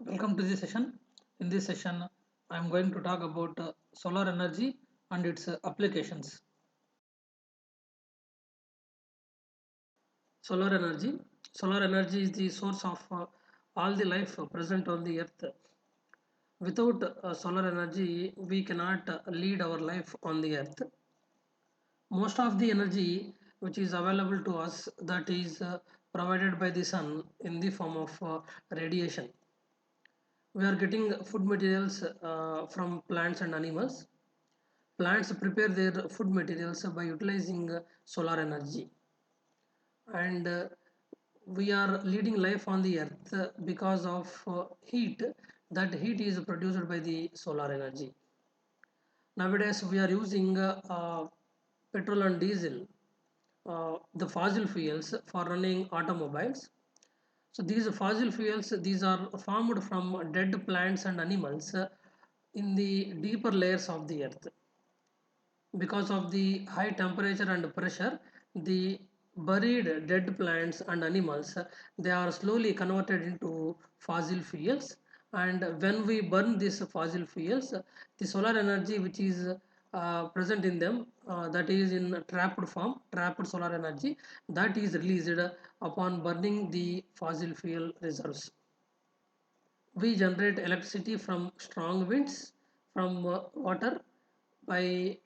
Welcome to this session. In this session, I am going to talk about solar energy and its applications. Solar energy. Solar energy is the source of all the life present on the earth. Without solar energy, we cannot lead our life on the earth. Most of the energy which is available to us that is provided by the sun in the form of radiation. We are getting food materials from plants and animals. Plants prepare their food materials by utilizing solar energy, and we are leading life on the earth because of heat. That heat is produced by the solar energy. Nowadays, we are using petrol and diesel, the fossil fuels for running automobiles. So these fossil fuels, these are formed from dead plants and animals in the deeper layers of the earth. Because of the high temperature and pressure, the buried dead plants and animals, they are slowly converted into fossil fuels. And when we burn these fossil fuels, the solar energy which is present in them, that is in trapped form, trapped solar energy, that is released upon burning the fossil fuel reserves. We generate electricity from strong winds, from water, by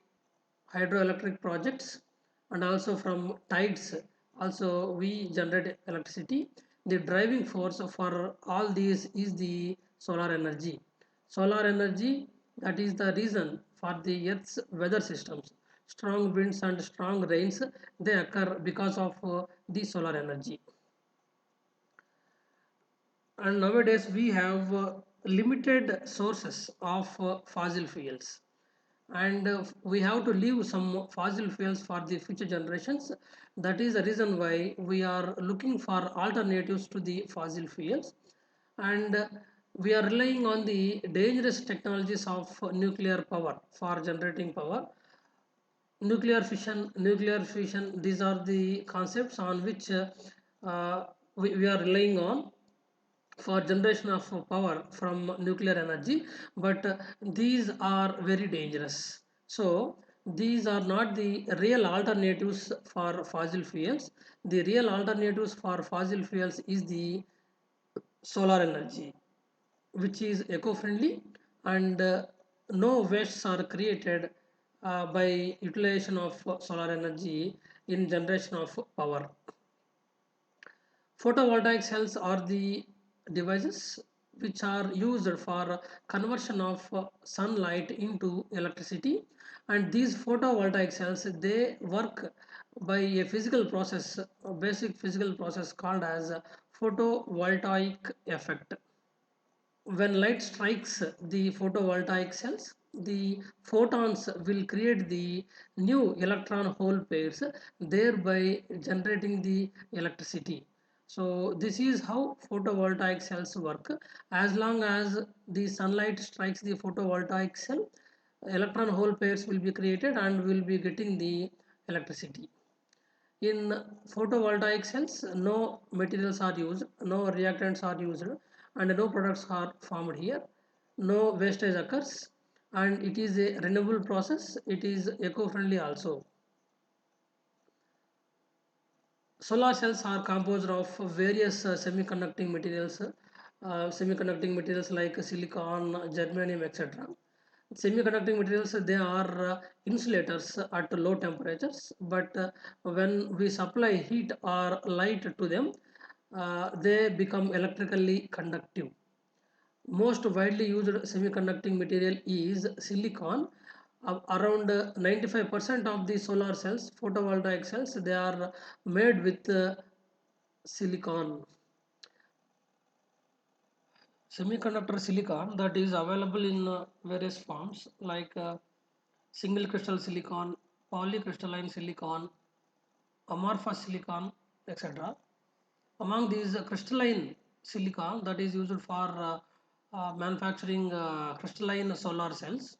hydroelectric projects, and also from tides. Also we generate electricity. The driving force for all these is the solar energy. Solar energy, that is the reason for the earth's weather systems. Strong winds and strong rains, they occur because of the solar energy. And nowadays we have limited sources of fossil fuels, and we have to leave some fossil fuels for the future generations. That is the reason why we are looking for alternatives to the fossil fuels, and we are relying on the dangerous technologies of nuclear power for generating power. Nuclear fusion, these are the concepts on which we are relying on for generation of power from nuclear energy, but these are very dangerous. So these are not the real alternatives for fossil fuels. The real alternatives for fossil fuels is the solar energy, which is eco-friendly, and no wastes are created by utilization of solar energy in generation of power. Photovoltaic cells are the devices which are used for conversion of sunlight into electricity, and these photovoltaic cells, they work by a physical process, a basic physical process called as photovoltaic effect. When light strikes the photovoltaic cells, the photons will create the new electron hole pairs, thereby generating the electricity. So this is how photovoltaic cells work. As long as the sunlight strikes the photovoltaic cell, electron hole pairs will be created and will be getting the electricity. In photovoltaic cells, no materials are used, no reactants are used, and no products are formed here. No wastage occurs, and it is a renewable process. It is eco-friendly also. Solar cells are composed of various semiconducting materials like silicon, germanium, etc. Semiconducting materials, they are insulators at low temperatures, but when we supply heat or light to them, they become electrically conductive. Most widely used semiconducting material is silicon. Around 95% of the solar cells, photovoltaic cells, they are made with silicon. Semiconductor silicon, that is available in various forms like single crystal silicon, polycrystalline silicon, amorphous silicon, etc. Among these crystalline silicon, that is used for manufacturing crystalline solar cells,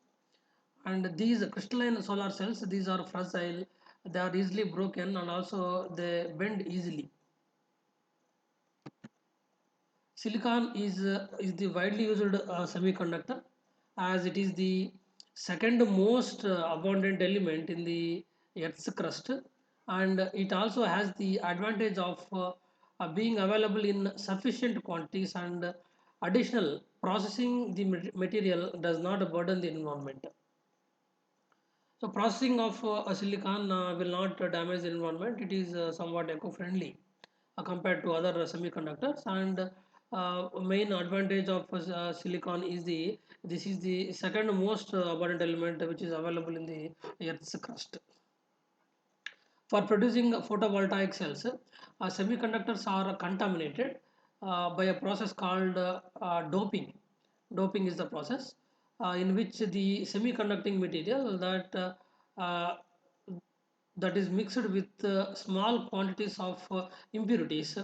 and these crystalline solar cells, these are fragile, they are easily broken, and also they bend easily. Silicon is the widely used semiconductor, as it is the second most abundant element in the Earth's crust, and it also has the advantage of being available in sufficient quantities, and additional processing the material does not burden the environment. So processing of a silicon will not damage the environment. It is somewhat eco-friendly compared to other semiconductors, and main advantage of silicon is this is the second most abundant element which is available in the Earth's crust. For producing photovoltaic cells, semiconductors are contaminated by a process called doping. Doping is the process in which the semiconducting material uh, that is mixed with small quantities of impurities.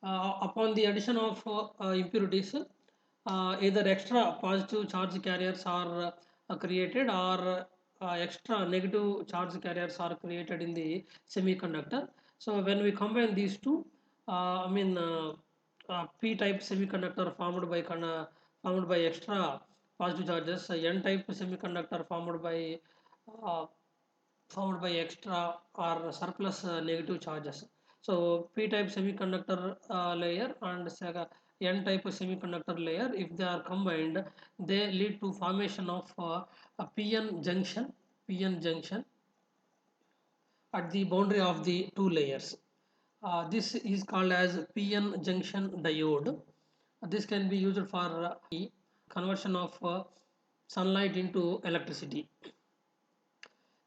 Upon the addition of impurities, either extra positive charge carriers are created, or extra negative charge carriers are created in the semiconductor. So when we combine these two, P-type semiconductor formed by extra positive charges, N-type semiconductor uh, formed by extra or surplus negative charges. So p-type semiconductor layer and n-type semiconductor layer, if they are combined, they lead to formation of a PN junction at the boundary of the two layers. This is called as PN junction diode. This can be used for conversion of sunlight into electricity.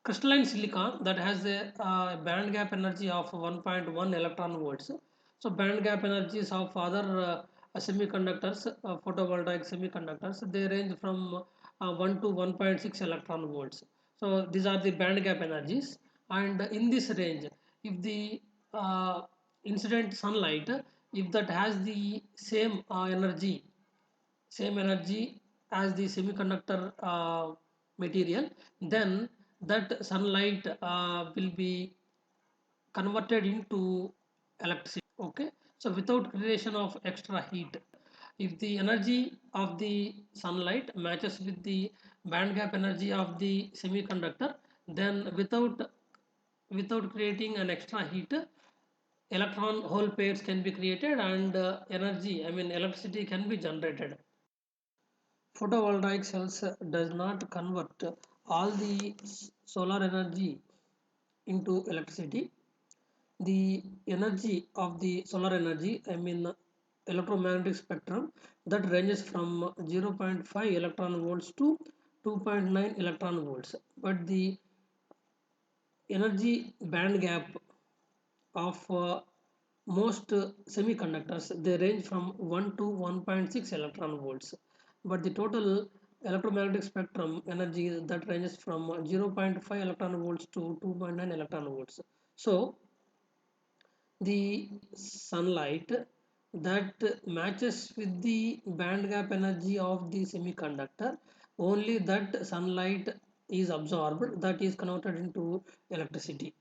Crystalline silicon that has a band gap energy of 1.1 electron volts. So band gap energies of other semiconductors, photovoltaic semiconductors, they range from 1 to 1.6 electron volts. So these are the band gap energies, and in this range, if the incident sunlight, if that has the same energy as the semiconductor material, then that sunlight will be converted into electricity. Okay, so without creation of extra heat, if the energy of the sunlight matches with the band gap energy of the semiconductor, then without creating an extra heat, electron hole pairs can be created, and energy, electricity can be generated. Photovoltaic cells does not convert all the solar energy into electricity. The energy of the solar energy, electromagnetic spectrum, that ranges from 0.5 electron volts to 2.9 electron volts. But the energy band gap of most semiconductors, they range from 1 to 1.6 electron volts, but the total electromagnetic spectrum energy that ranges from 0.5 electron volts to 2.9 electron volts. So the sunlight that matches with the band gap energy of the semiconductor, only that sunlight is absorbed, that is converted into electricity.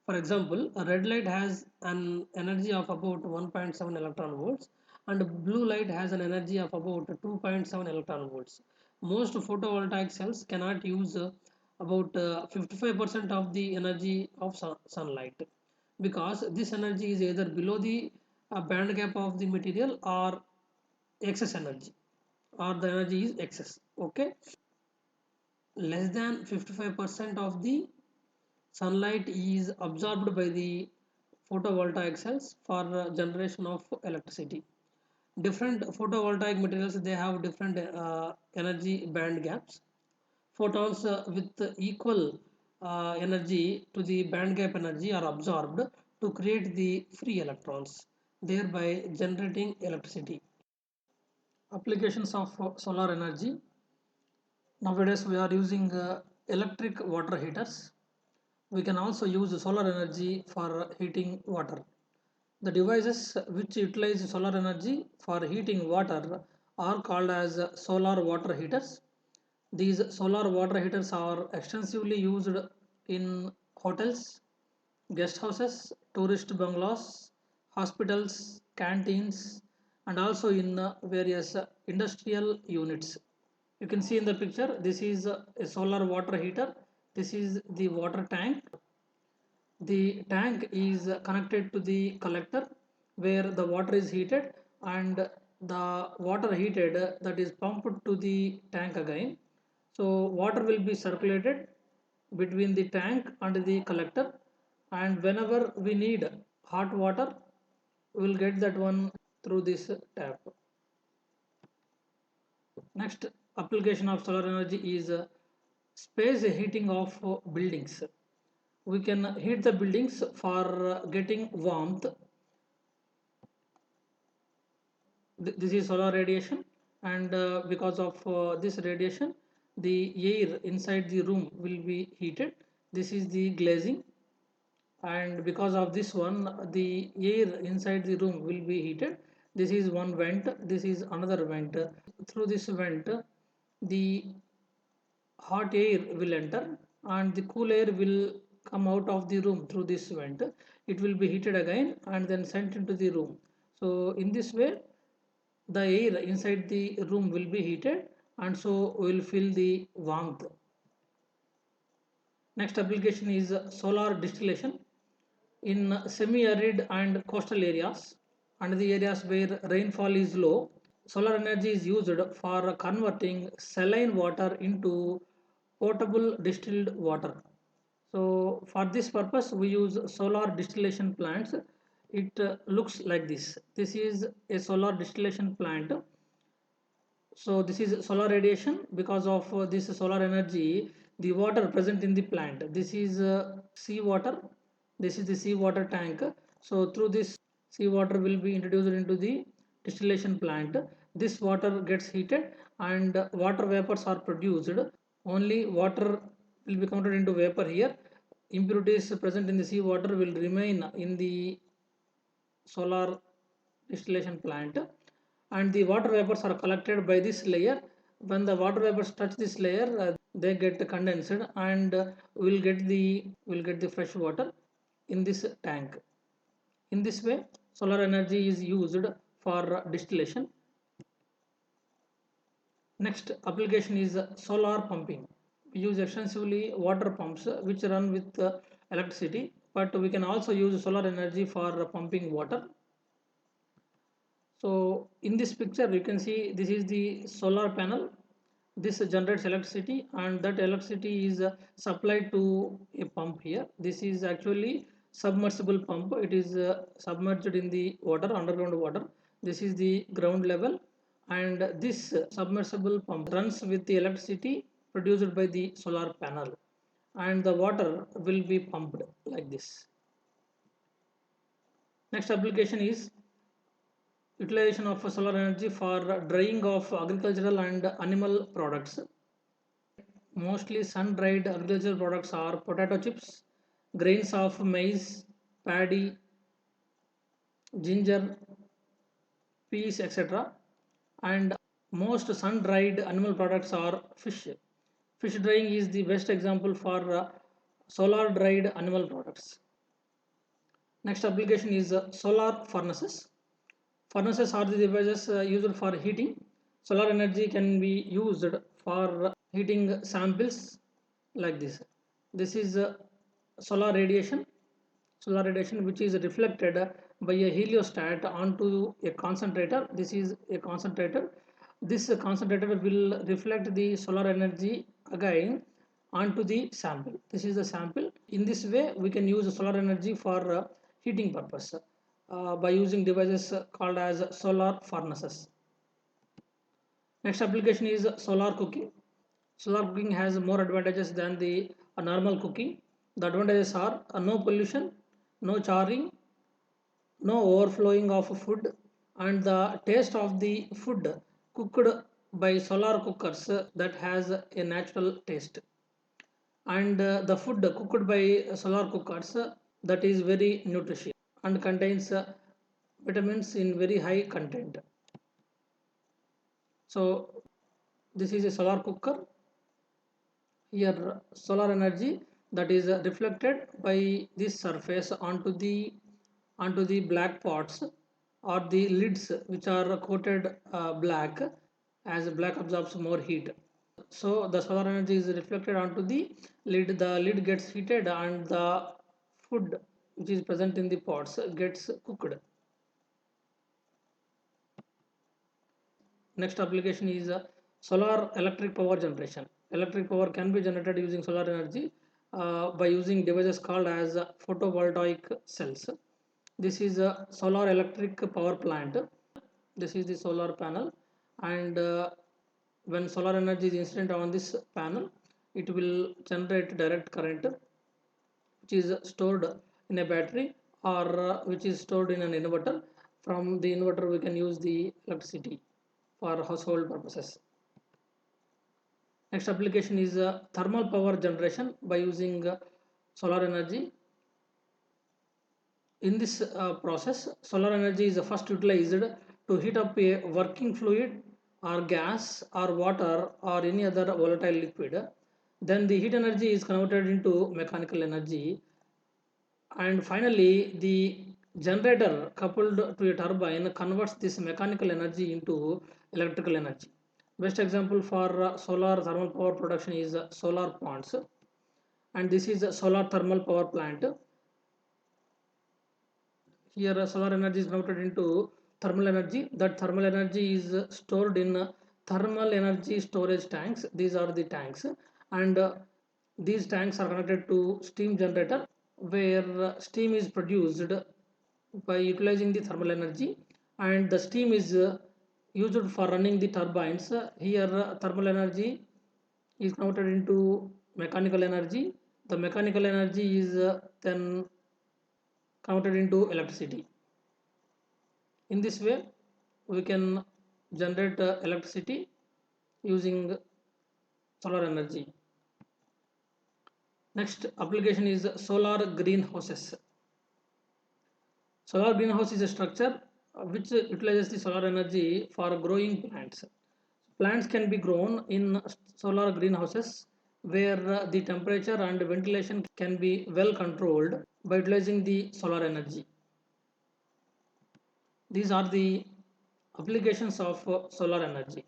For example, a red light has an energy of about 1.7 electron volts, and blue light has an energy of about 2.7 electron volts. Most photovoltaic cells cannot use about 55% of the energy of sunlight, because this energy is either below the band gap of the material, or excess energy, or the energy is excess. Okay, less than 55% of the sunlight is absorbed by the photovoltaic cells for generation of electricity. Different photovoltaic materials, they have different energy band gaps. Photons with equal energy to the band gap energy are absorbed to create the free electrons, thereby generating electricity. Applications of solar energy. Nowadays we are using electric water heaters. We can also use solar energy for heating water. The devices which utilize solar energy for heating water are called as solar water heaters. These solar water heaters are extensively used in hotels, guest houses, tourist bungalows, hospitals, canteens, and also in various industrial units. You can see in the picture, this is a solar water heater. This is the water tank. The tank is connected to the collector where the water is heated, and the water heated that is pumped to the tank again. So water will be circulated between the tank and the collector, and whenever we need hot water, we will get that one through this tap. Next application of solar energy is space heating of buildings. We can heat the buildings for getting warmth. This is solar radiation, and because of this radiation, the air inside the room will be heated. This is the glazing, and because of this one, the air inside the room will be heated. This is one vent, this is another vent. Through this vent, the hot air will enter and the cool air will come out of the room through this vent. It will be heated again and then sent into the room. So in this way, the air inside the room will be heated, and so we will feel the warmth. Next application is solar distillation. In semi-arid and coastal areas and the areas where rainfall is low, solar energy is used for converting saline water into potable distilled water. So for this purpose, we use solar distillation plants. It looks like this. This is a solar distillation plant. So this is solar radiation. Because of this solar energy, the water present in the plant, this is sea water. This is the sea water tank. So through this sea water will be introduced into the distillation plant. This water gets heated and water vapors are produced. Only water will be converted into vapor here. Impurities present in the sea water will remain in the solar distillation plant, and the water vapors are collected by this layer. When the water vapors touch this layer, they get condensed, and we'll get the fresh water in this tank. In this way, solar energy is used for distillation. Next application is solar pumping. We use extensively water pumps which run with electricity, but we can also use solar energy for pumping water. So in this picture you can see this is the solar panel. This generates electricity, and that electricity is supplied to a pump here. This is actually submersible pump. It is submerged in the water, underground water. This is the ground level, and this submersible pump runs with the electricity produced by the solar panel, and the water will be pumped like this. Next application is utilization of solar energy for drying of agricultural and animal products. Mostly sun-dried agricultural products are potato chips, grains of maize, paddy, ginger, peas, etc. And most sun-dried animal products are fish. Fish drying is the best example for solar-dried animal products. Next application is solar furnaces. Furnaces are the devices used for heating. Solar energy can be used for heating samples like this. This is solar radiation. Solar radiation which is reflected by a heliostat onto a concentrator. This is a concentrator. This concentrator will reflect the solar energy again onto the sample. This is the sample. In this way, we can use solar energy for heating purpose by using devices called as solar furnaces. Next application is solar cooking. Solar cooking has more advantages than the normal cooking. The advantages are no pollution, no charring, no overflowing of food, and the taste of the food cooked by solar cookers that has a natural taste, and the food cooked by solar cookers that is very nutritious and contains vitamins in very high content. So this is a solar cooker. Here solar energy that is reflected by this surface onto the black pots, or the lids which are coated black, as black absorbs more heat. So the solar energy is reflected onto the lid. The lid gets heated and the food which is present in the pots gets cooked. Next application is solar electric power generation. Electric power can be generated using solar energy by using devices called as photovoltaic cells. This is a solar electric power plant. This is the solar panel, and when solar energy is incident on this panel, it will generate direct current which is stored in a battery, or which is stored in an inverter. From the inverter we can use the electricity for household purposes. Next application is thermal power generation by using solar energy. In this process, solar energy is first utilized to heat up a working fluid or gas or water or any other volatile liquid. Then the heat energy is converted into mechanical energy, and finally the generator coupled to a turbine converts this mechanical energy into electrical energy. Best example for solar thermal power production is solar plants, and this is a solar thermal power plant. Here solar energy is converted into thermal energy. That thermal energy is stored in thermal energy storage tanks. These are the tanks, and these tanks are connected to steam generator, where steam is produced by utilizing the thermal energy, and the steam is used for running the turbines. Here thermal energy is converted into mechanical energy. The mechanical energy is then converted into electricity. In this way we can generate electricity using solar energy. Next application is solar greenhouses. Solar greenhouse is a structure which utilizes the solar energy for growing plants. Plants can be grown in solar greenhouses, where the temperature and ventilation can be well controlled by utilizing the solar energy. These are the applications of solar energy.